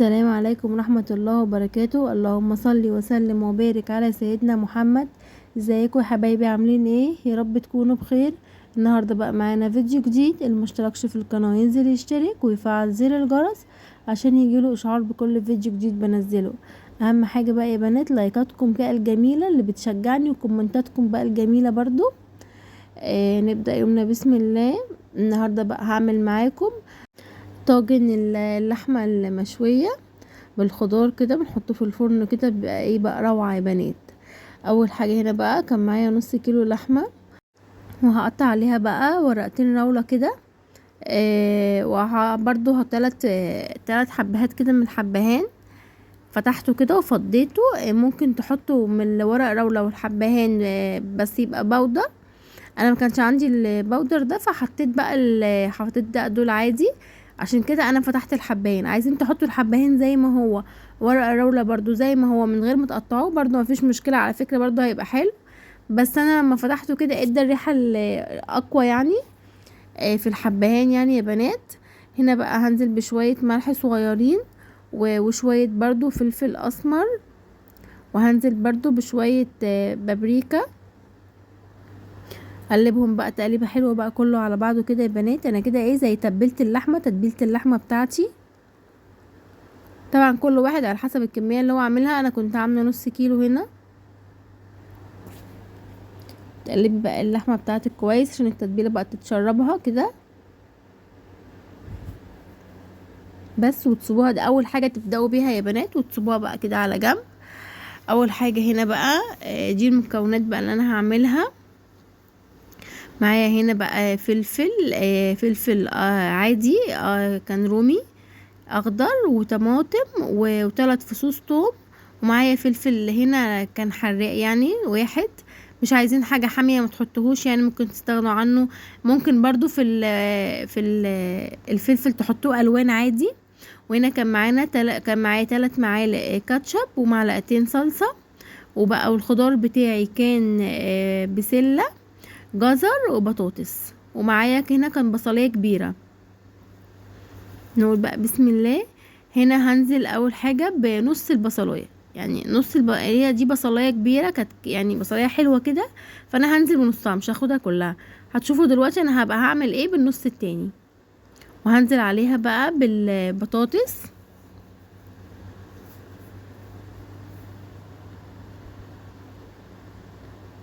السلام عليكم ورحمة الله وبركاته. اللهم صل وسلم وبارك على سيدنا محمد. ازيكم يا حبايبي، عاملين ايه؟ يا رب تكونوا بخير. النهاردة بقى معانا فيديو جديد. المشتركش في القناة ينزل يشترك ويفعل زر الجرس عشان يجيله اشعار بكل فيديو جديد بنزله. اهم حاجة بقى يا بنات لايكاتكم بقى الجميلة اللي بتشجعني وكومنتاتكم بقى الجميلة برضو. نبدأ يومنا بسم الله. النهاردة بقى هعمل معاكم طاجن اللحمة المشوية بالخضار كده، بنحطه في الفرن كده بيبقى ايه بقى روعة يا بنات. اول حاجة هنا بقى كان معايا نص كيلو لحمة، وهقطع عليها بقى ورقتين راولة كده. برضو تلات حبهات كده من الحبهان. فتحته كده وفضيته. ممكن تحطوا من الورق راولة والحبهان بس يبقى بودر. انا ما كانش عندي البودر ده فحطيت بقى حطيت ده دول عادي. عشان كده انا فتحت الحباين. عايزين تحطوا الحباين زي ما هو، ورق الراولة برضو زي ما هو من غير ما تقطعوه برضو مفيش مشكلة على فكرة، برضو هيبقى حلو. بس انا لما فتحته كده ادى الريحة الاقوى يعني في الحبهان يعني يا بنات. هنا بقى هنزل بشوية ملح صغيرين وشوية برضو فلفل اسمر، وهنزل برضو بشوية بابريكا. قلبهم بقى تقليبه حلوه بقى كله على بعضه كده يا بنات. انا كده ايه زي تتبيله اللحمه بتاعتي. طبعا كل واحد على حسب الكميه اللي هو عاملها. انا كنت عامله نص كيلو هنا. تقلبي بقى اللحمه بتاعتك كويس عشان التتبيله بقى تتشربها كده بس. وتسيبوها، ده اول حاجه تبداوا بيها يا بنات، وتسيبوها بقى كده على جنب. اول حاجه هنا بقى دي المكونات بقى اللي انا هعملها. معايا هنا بقى فلفل عادي كان رومي اخضر، وطماطم وثلاث فصوص توم. ومعايا فلفل هنا كان حراق يعني واحد. مش عايزين حاجه حاميه ما تحطوهوش يعني، ممكن تستغنوا عنه. ممكن برضو الفلفل تحطوه الوان عادي. وهنا كان معايا 3 معالق كاتشب ومعلقتين صلصه. وبقى والخضار بتاعي كان بسله، جزر وبطاطس. ومعايا هنا كان بصلايه كبيره. نقول بقى بسم الله. هنا هنزل اول حاجه بنص البصلايه، يعني هي دي بصلايه كبيره كانت يعني بصلايه حلوه كده. فانا هنزل بنصها مش هاخدها كلها. هتشوفوا دلوقتي انا هبقى هعمل ايه بالنص التاني. وهنزل عليها بقى بالبطاطس.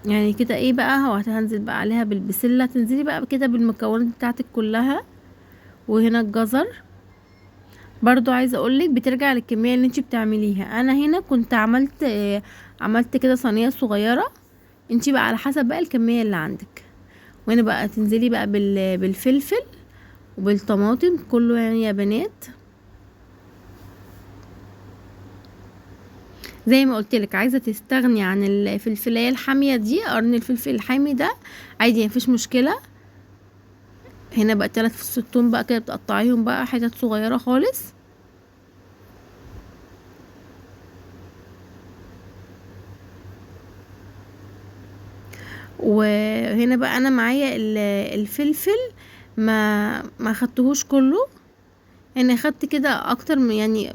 يعني كده ايه بقى، هو هنزل بقى عليها بالبسله. تنزلي بقى كده بالمكونات بتاعتك كلها. وهنا الجزر برضو عايزه اقولك بترجع للكميه اللي انتي بتعمليها. انا هنا كنت عملت كده صينيه صغيره. انتي بقى على حسب بقى الكميه اللي عندك. وهنا بقى تنزلي بقى بالفلفل وبالطماطم كله يعني يا بنات. زي ما قلت لك، عايزه تستغني عن الفلفلايه الحاميه دي، قرن الفلفل الحامي ده عادي مفيش مشكله. هنا بقى 3 فصوص الثوم بقى كده بتقطعيهم بقى حتت صغيره خالص. وهنا بقى انا معايا الفلفل ما خدتهوش كله. يعني اخدت كده اكتر من يعني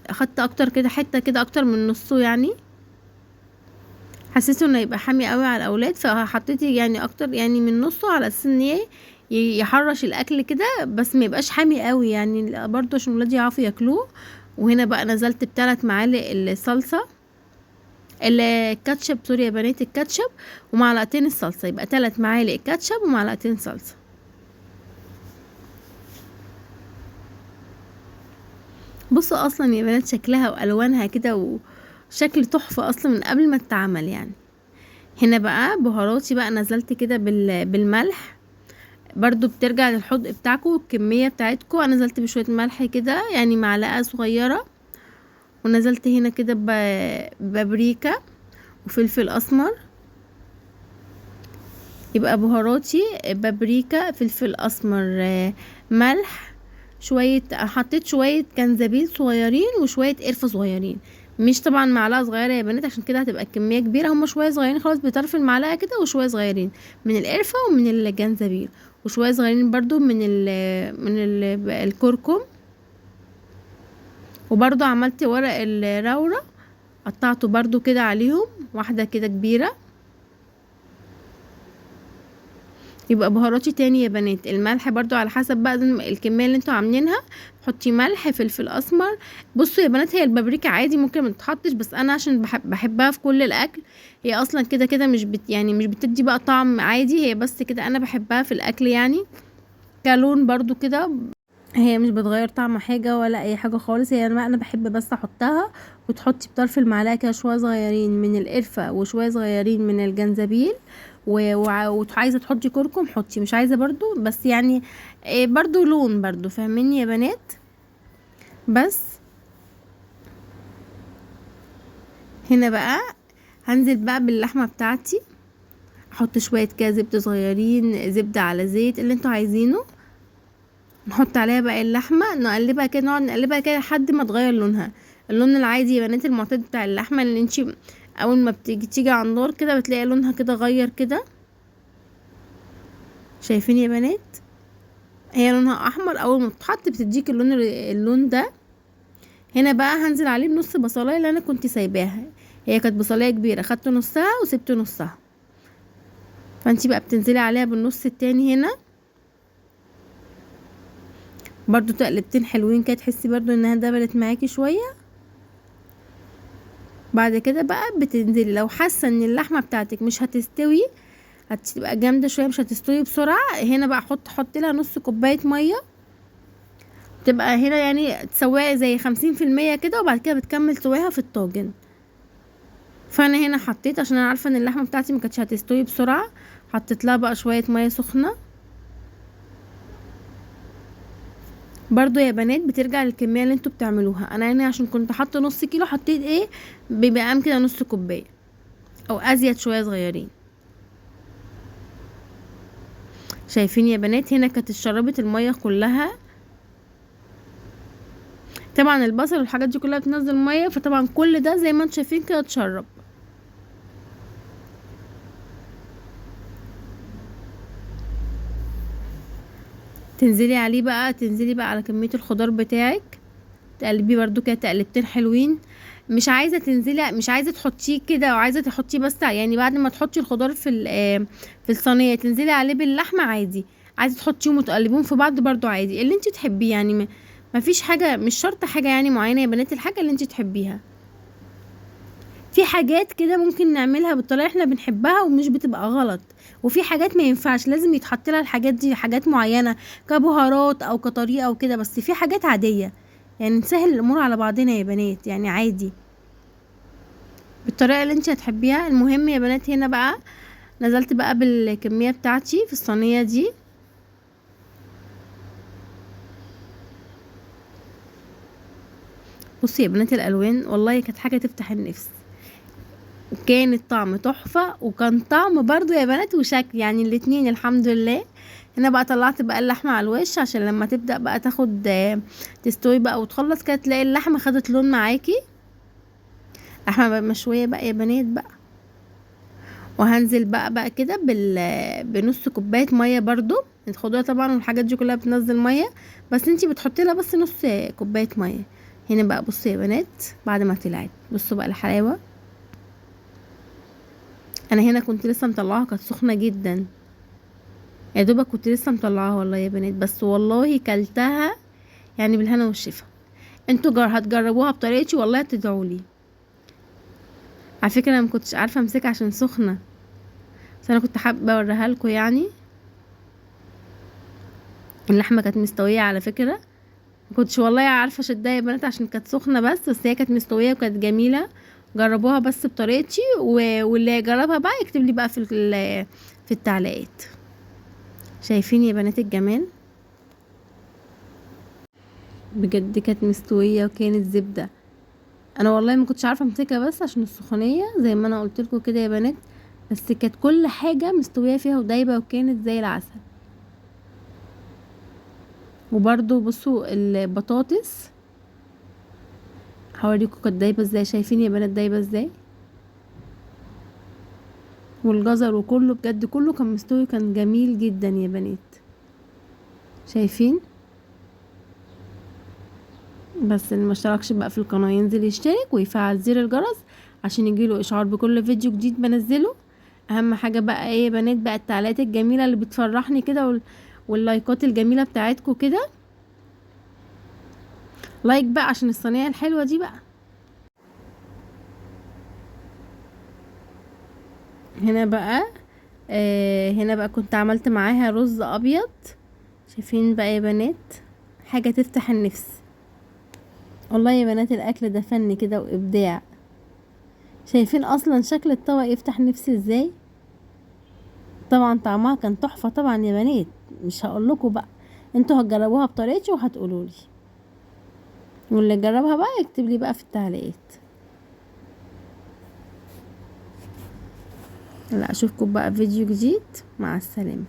اخدت اكتر كده حته كده اكتر من نصه يعني. حسيت انه يبقى حامي قوي على الاولاد فحطيت يعني اكتر يعني من نصه على اساس ان يحرش الاكل كده بس ما يبقاش حامي قوي يعني برضه عشان ولادي يعرفوا ياكلوه. وهنا بقى نزلت ب3 معالق الصلصه الكاتشب، سوري يا بنات، الكاتشب ومعلقتين الصلصه. يبقى 3 معالق كاتشب ومعلقتين صلصه. بصوا اصلا يا بنات شكلها والوانها كده وشكل تحفه اصلا من قبل ما تتعمل يعني. هنا بقى بهاراتي بقى نزلت كده بالملح. برضو بترجع للحدق بتاعكم والكميه بتاعتكم. انا نزلت بشويه ملح كده يعني معلقه صغيره. ونزلت هنا كده بابريكا وفلفل اسمر. يبقى بهاراتي بابريكا، فلفل اسمر، ملح، شويه حطيت شويه جنزبيل صغيرين وشويه قرفه صغيرين. مش طبعا معلقه صغيره يا بنات عشان كده هتبقى الكميه كبيره. هما شويه صغيرين خالص بطرف المعلقه كده، وشويه صغيرين من القرفه ومن الجنزبيل، وشويه صغيرين برضو من الكركم. وبرضو عملت ورق الراورة، قطعته برضو كده عليهم واحدة كده كبيرة. يبقى بهاراتي تاني يا بنات، الملح برضو على حسب بقى الكمية اللي انتوا عاملينها. حطي ملح، فلفل اسمر. بصوا يا بنات، هي البابريكا عادي ممكن ما تتحطش، بس انا عشان بحبها في كل الاكل. هي اصلا كده كده مش يعني مش بتدي بقى طعم عادي، هي بس كده انا بحبها في الاكل يعني، كلون برضو كده. هي مش بتغير طعم حاجة ولا اي حاجة خالص، هي انا بحب بس احطها. وتحطي بطرف المعلقة كده شوية صغيرين من القرفة وشوية صغيرين من الجنزبيل، وعايزة تحطي كركم حطي، مش عايزة برضو، بس يعني برضو لون برضو، فاهميني يا بنات؟ بس هنا بقى هنزل بقى باللحمة بتاعتي، احط شوية كده زبدة صغيرين، زبدة على زيت اللي انتوا عايزينه. نحط عليها بقى اللحمه، نقلبها كده، نقعد نقلبها كده لحد ما تغير لونها. اللون العادي يا بنات المعتاد بتاع اللحمه، اللي انتي اول ما تيجي على النار كده بتلاقي لونها كده غير كده. شايفين يا بنات؟ هي لونها احمر، اول ما تتحط بتديك اللون ده. هنا بقى هنزل عليه بنص بصلايه اللي انا كنت سايباها، هي كانت بصلايه كبيره، خدت نصها وسبت نصها، فانتي بقى بتنزلي عليها بالنص التاني هنا. برضو تقلبتين حلوين كده، تحسي برضو انها دبلت معاكي شويه. بعد كده بقى بتنزلي، لو حاسه ان اللحمه بتاعتك مش هتستوي، هتبقى جامده شويه مش هتستوي بسرعه، هنا بقى حط لها نص كوبايه ميه، تبقى هنا يعني تسويها زي 50% كده، وبعد كده بتكمل سواها في الطاجن. فانا هنا حطيت، عشان انا عارفه ان اللحمه بتاعتي ما كانتش هتستوي بسرعه، حطيت لها بقى شويه ميه سخنه. برضو يا بنات بترجع للكميه اللي انتوا بتعملوها، انا هنا عشان كنت حاطه نص كيلو حطيت بمقام كده نص كوبايه او ازيد شويه صغيرين. شايفين يا بنات؟ هنا كانت شربت الميه كلها. طبعا البصل والحاجات دي كلها بتنزل ميه، فطبعا كل ده زي ما انتم شايفين كده اتشرب. تنزلي بقى على كميه الخضار بتاعك، تقلبيه برضو كده تقلبتين حلوين. مش عايزه تحطيه كده، وعايزه تحطيه بس يعني بعد ما تحطي الخضار في الصينيه تنزلي عليه باللحمه عادي. عايزه تحطيهم وتقلبيهم في بعض برضو عادي، اللي انت تحبيه يعني. ما فيش حاجه، مش شرط حاجه يعني معينه يا بنات، الحاجه اللي انت تحبيها. في حاجات كده ممكن نعملها بالطريقه احنا بنحبها ومش بتبقى غلط، وفي حاجات ما ينفعش لازم يتحط لها الحاجات دي، حاجات معينه كبهارات او كطريقه وكده، بس في حاجات عاديه يعني نسهل الامور على بعضنا يا بنات، يعني عادي بالطريقه اللي انت هتحبيها. المهم يا بنات هنا بقى نزلت بقى بالكميه بتاعتي في الصينيه دي. بصي يا بنات، الالوان والله كانت حاجه تفتح النفس، وكان الطعم تحفة، وكان طعم برضو يا بنات وشكل، يعني الاتنين الحمد لله. هنا بقى طلعت بقى اللحمة على الوش، عشان لما تبدأ بقى تاخد تستوي بقى وتخلص كده تلاقي اللحمة خدت لون معاكي. لحمة بقى مشوية بقى يا بنات بقى. وهنزل بقى كده بنص كوباية مية برضو. الخضار طبعا والحاجات دي كلها بتنزل مية، بس انتي بتحطي لها بس نص كوباية مية. هنا بقى بصوا يا بنات، بعد ما طلعت بصوا بقى الحلاوة. انا هنا كنت لسه مطلعاها كانت سخنة جدا، يا دوبك كنت لسه مطلعاها والله يا بنات، بس والله كلتها يعني بالهنا والشفا. انتوا هتجربوها بطريقتي والله تدعولي. على فكره انا ما كنتش عارفه امسكها عشان سخنه، بس انا كنت حابه اوريها لكم يعني. اللحمه كانت مستويه على فكره، ما كنتش والله عارفه اشدها يا بنات عشان كانت سخنه، بس هي كانت مستويه وكانت جميله. جربوها بس بطريقتي، واللي يجربها بقى يكتب لي بقى في التعليقات. شايفين يا بنات الجمال؟ بجد كانت مستويه وكانت زبده. انا والله ما كنتش عارفه امسكها بس عشان السخونيه زي ما انا قلت لكم كده يا بنات، بس كانت كل حاجه مستويه فيها ودايبه وكانت زي العسل. وبرده بصوا البطاطس هوريكم كانت دايبه ازاي. شايفين يا بنات دايبه ازاي؟ والجزر وكله بجد كله كان مستوي، كان جميل جدا يا بنات. شايفين؟ بس اللي مشتركش بقى في القناة ينزل يشترك ويفعل زر الجرس عشان يجيله اشعار بكل فيديو جديد بنزله. اهم حاجة بقى ايه يا بنات بقى التعليقات الجميلة اللي بتفرحني كده واللايكات الجميلة بتاعتكم كده. لايك بقى عشان الصينية الحلوة دي بقى. هنا بقى كنت عملت معاها رز ابيض. شايفين بقى يا بنات حاجة تفتح النفس. والله يا بنات الاكل ده فن كده وابداع. شايفين اصلا شكل الطبق يفتح نفسي ازاي. طبعا طعمها كان تحفة طبعا يا بنات. مش هقول لكم بقى، انتوا هتجربوها بطريقتي وهتقولوا لي، واللي جربها بقى يكتب لي بقى في التعليقات. لا اشوفكم بقى فيديو جديد، مع السلامة.